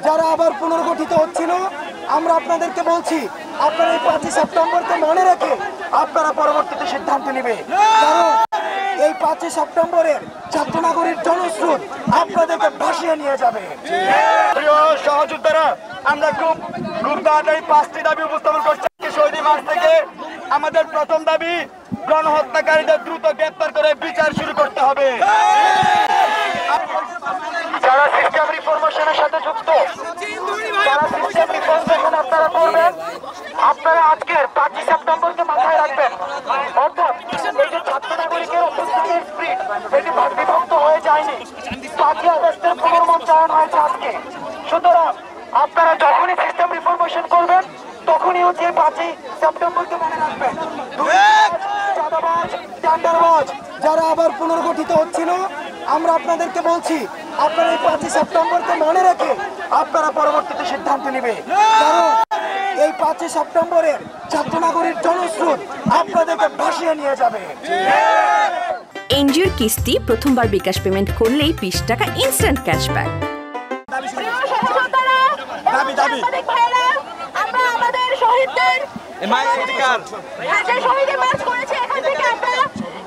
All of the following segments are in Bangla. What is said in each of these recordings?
যারা আবার পুনর্গঠিত হচ্ছিল, আমরা আপনাদেরকে বলছি আপনারা এই 5ই সেপ্টেম্বরকে মনে রেখে আপনারা পরবর্তীতে সিদ্ধান্ত নেবে। কারণ এই 5ই সেপ্টেম্বরের ছাত্র নাগরিক জনস্রোত আপনাদেরকে ভাসিয়ে নিয়ে যাবে। প্রিয় সহযোদ্ধারা, আমরা খুব তাড়াতাড়ি 5টি দাবি উপস্থাপন করছি। শহীদ মার্চ থেকে আমাদের প্রথম দাবি, গণহত্যাকারীদের দ্রুত গ্রেপ্তার করে বিচার শুরু করতে হবে। যারা সিস্টেম রিফরমেশনের সাথে যুক্ত, যারা সিস্টেম রিফরমেশন আপনারা করবেন, আপনারা আজকের 5ই সেপ্টেম্বরকে মাথায় রাখবেন। অর্থাৎ এই যে ছাত্র নাগরিকের অভ্যুত্থানের স্পিরিট, এটি বিভক্ত হয়ে যায়নি। 5ই আগস্টের পুনর্মঞ্চায়ন হয়েছে আজকে। সুতরাং আপনারা যখনই সিস্টেম রিফরমেশন করবেন, তখনই হচ্ছে 5ই সেপ্টেম্বরকে মনে রাখবেন। যারা আবার পুনর্গঠিত হচ্ছিল, আমরা আপনাদেরকে বলছি আপনারা এই 5ই সেপ্টেম্বরকে মনে রেখে আপনারা পরবর্তীতে সিদ্ধান্ত নেবে। কারণ এই 5ই সেপ্টেম্বরের ছাত্র নাগরিক জনস্রোত আপনাদেরকে ভাসিয়ে নিয়ে যাবে। এনজিওর কিস্তি প্রথমবার বিকাশ পেমেন্ট করলেই 20 টাকা ইনস্ট্যান্ট ক্যাশব্যাক। আমরা আমাদের শহীদদের শহীদের মার্চ করেছে, এখান থেকে আমরা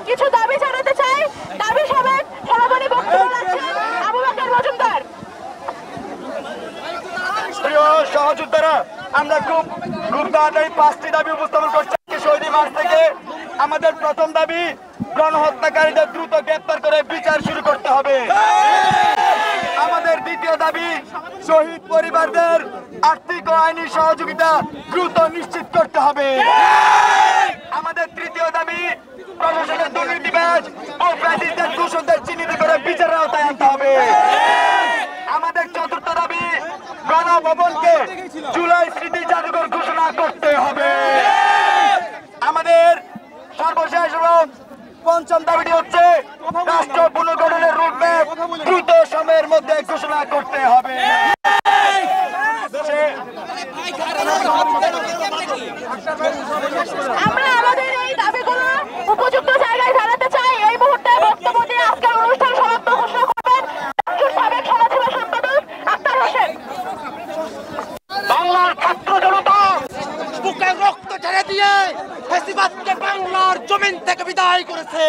কিছু দাবি জানাতে চাই। দাবি সমেত সমাপনী বক্তব্য রাখছেন আবু বকর মজুমদার। প্রিয় সহযোদ্ধারা, আমরা খুব তাড়াতাড়ি 5টি দাবি উপস্থাপন করছি। শহীদ মার্চ থেকে আমাদের প্রথম দাবি, গণহত্যাকারীদের দ্রুত গ্রেপ্তার করে বিচার শুরু করতে হবে। আমাদের দ্বিতীয় দাবি, শহীদ পরিবারদের আর্থিক ও আইনি সহযোগিতা দ্রুত নিশ্চিত করতে হবে। আমাদের তৃতীয় দাবি, প্রশাসনের দুর্নীতিবাজ ও ফ্যাসিস্টদের দূষণদের চিহ্নিত করে বিচারের আওতায় আনতে হবে। আমাদের চতুর্থ দাবি, গণভবনকে জুলাই স্মৃতি জাদুঘর ঘোষণা করতে হবে। আমাদের সর্বশেষ এবং পঞ্চম দাবিটি হচ্ছে, রাষ্ট্র পুনর্গঠনের রুটম্যাপ দ্রুত সময়ের মধ্যে ঘোষণা করতে হবে। আমরা আমাদের এই দাবিগুলো উপযুক্ত জায়গায় জানাতে চাই। এই মুহূর্তে বক্তব্য দিয়ে আজকের অনুষ্ঠান সমাপ্ত ঘোষণা করবেন সাবেক সমাজসেবা সম্পাদক আক্তার হোসেন। বাংলার ছাত্র জনতা বুকের রক্ত ছেড়ে দিয়ে ফ্যাসিবাদকে বাংলার জমিন থেকে বিদায় করেছে।